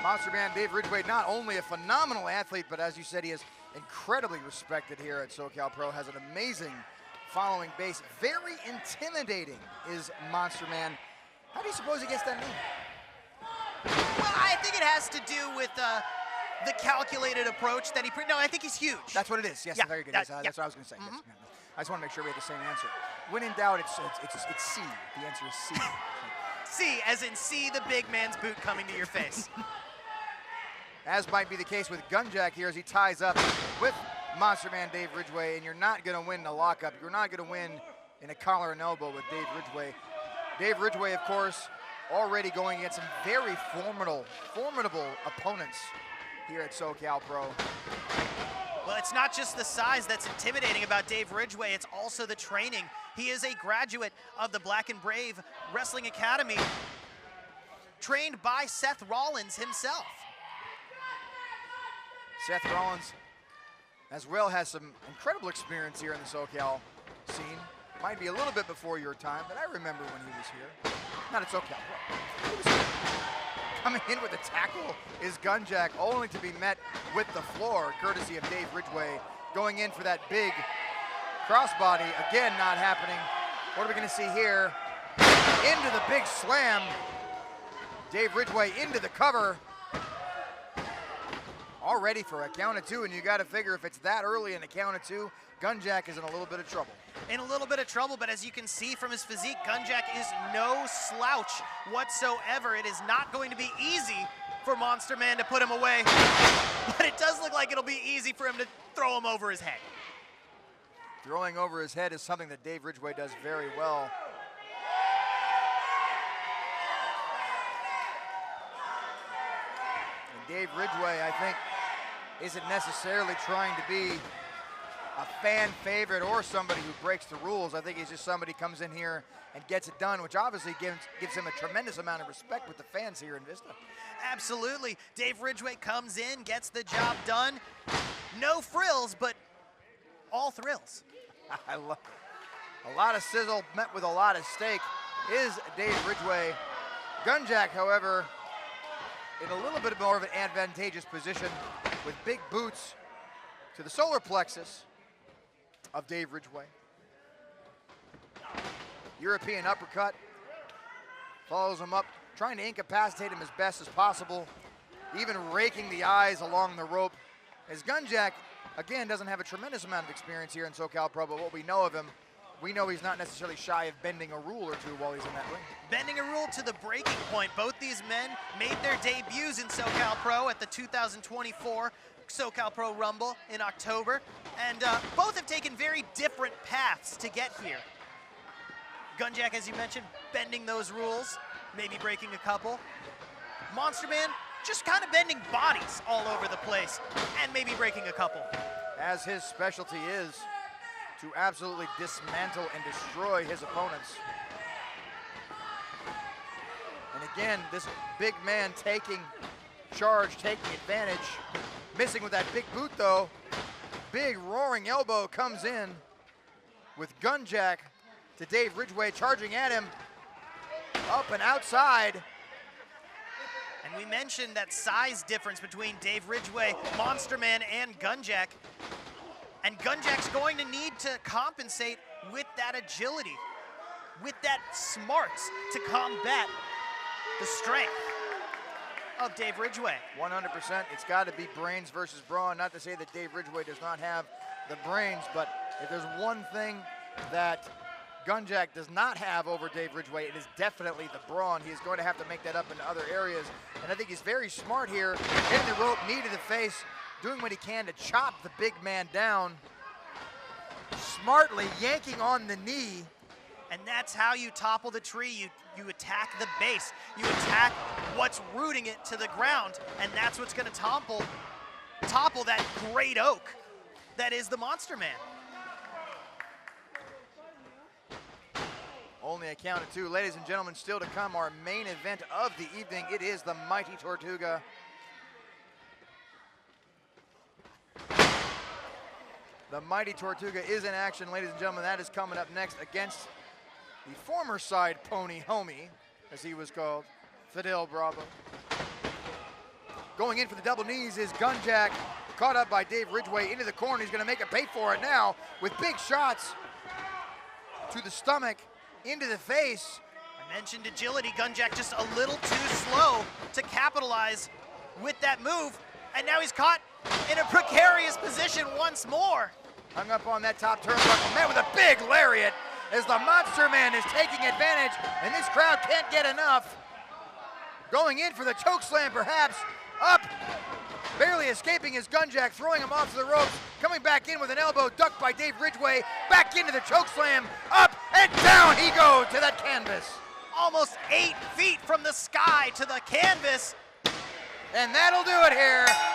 Monster Man Dave Ridgeway, not only a phenomenal athlete, but as you said, he is incredibly respected here at SoCal Pro, has an amazing following base. Very intimidating is Monster Man. How do you suppose he gets that name? Well, I think it has to do with the calculated approach that he, no, I think he's huge. That's what it is, yes, yeah, very good. That's what I was gonna say, yes. I just want to make sure we have the same answer. When in doubt, it's C. The answer is C. C, as in see the big man's boot coming to your face. As might be the case with Gunjack here as he ties up with Monster Man Dave Ridgeway, and you're not going to win in a lockup. You're not going to win in a collar and elbow with Dave Ridgeway. Dave Ridgeway, of course, already going against some very formidable opponents here at SoCal Pro. Well, it's not just the size that's intimidating about Dave Ridgeway, it's also the training. He is a graduate of the Black and Brave Wrestling Academy, trained by Seth Rollins himself. Seth Rollins as well has some incredible experience here in the SoCal scene. Might be a little bit before your time, but I remember when he was here. Not at SoCal. He was here. Coming in with a tackle is Gunjack, only to be met with the floor, courtesy of Dave Ridgeway, going in for that big crossbody. Again, not happening. What are we going to see here? Into the big slam. Dave Ridgeway into the cover. All ready for a count of two, and you got to figure if it's that early in a count of two, Gunjack is in a little bit of trouble. In a little bit of trouble, but as you can see from his physique, Gunjack is no slouch whatsoever. It is not going to be easy for Monster Man to put him away, but it does look like it'll be easy for him to throw him over his head. Throwing over his head is something that Dave Ridgeway does very well. And Dave Ridgeway, I think, isn't necessarily trying to be a fan favorite or somebody who breaks the rules. I think he's just somebody who comes in here and gets it done, which obviously gives him a tremendous amount of respect with the fans here in Vista. Absolutely. Dave Ridgeway comes in, gets the job done. No frills, but all thrills. I love it. A lot of sizzle met with a lot of steak is Dave Ridgeway. Gunjack, however, in a little bit more of an advantageous position with big boots to the solar plexus of Dave Ridgeway. European uppercut, follows him up, trying to incapacitate him as best as possible, even raking the eyes along the rope. As Gunjack, again, doesn't have a tremendous amount of experience here in SoCal Pro, but what we know of him, we know he's not necessarily shy of bending a rule or two while he's in that ring. Bending a rule to the breaking point. Both these men made their debuts in SoCal Pro at the 2024 SoCal Pro Rumble in October, and both have taken very different paths to get here. Gunjack, as you mentioned, bending those rules, maybe breaking a couple. Monster Man, just kind of bending bodies all over the place, and maybe breaking a couple. As his specialty is to absolutely dismantle and destroy his opponents. And again, this big man taking charge, taking advantage. Missing with that big boot though. Big roaring elbow comes in with Gunjack to Dave Ridgeway charging at him. Up and outside. And we mentioned that size difference between Dave Ridgeway, Monster Man, and Gunjack. And Gunjack's going to need to compensate with that agility, with that smarts to combat the strength of Dave Ridgeway. 100%, it's got to be brains versus brawn. Not to say that Dave Ridgeway does not have the brains, but if there's one thing that Gunjack does not have over Dave Ridgeway, it is definitely the brawn. He is going to have to make that up in other areas. And I think he's very smart here, hitting the rope, knee to the face, doing what he can to chop the big man down. Smartly yanking on the knee. And that's how you topple the tree. You attack the base. You attack what's rooting it to the ground, and that's what's going to topple that great oak that is the Monster Man. Only a count of two. Ladies and gentlemen, still to come, our main event of the evening. It is the Mighty Tortuga. The Mighty Tortuga is in action, ladies and gentlemen. That is coming up next against the former side pony homie, as he was called, Fidel Bravo. Going in for the double knees is Gunjack, caught up by Dave Ridgeway into the corner. He's gonna make it pay for it now with big shots to the stomach, into the face. I mentioned agility. Gunjack just a little too slow to capitalize with that move. And now he's caught in a precarious position once more. Hung up on that top turnbuckle, met with a big lariat as the Monster Man is taking advantage, and this crowd can't get enough. Going in for the choke slam perhaps, up, barely escaping is Gunjack, throwing him off to the ropes, coming back in with an elbow, ducked by Dave Ridgeway, back into the choke slam, up and down he goes to that canvas. Almost 8 feet from the sky to the canvas. And that'll do it here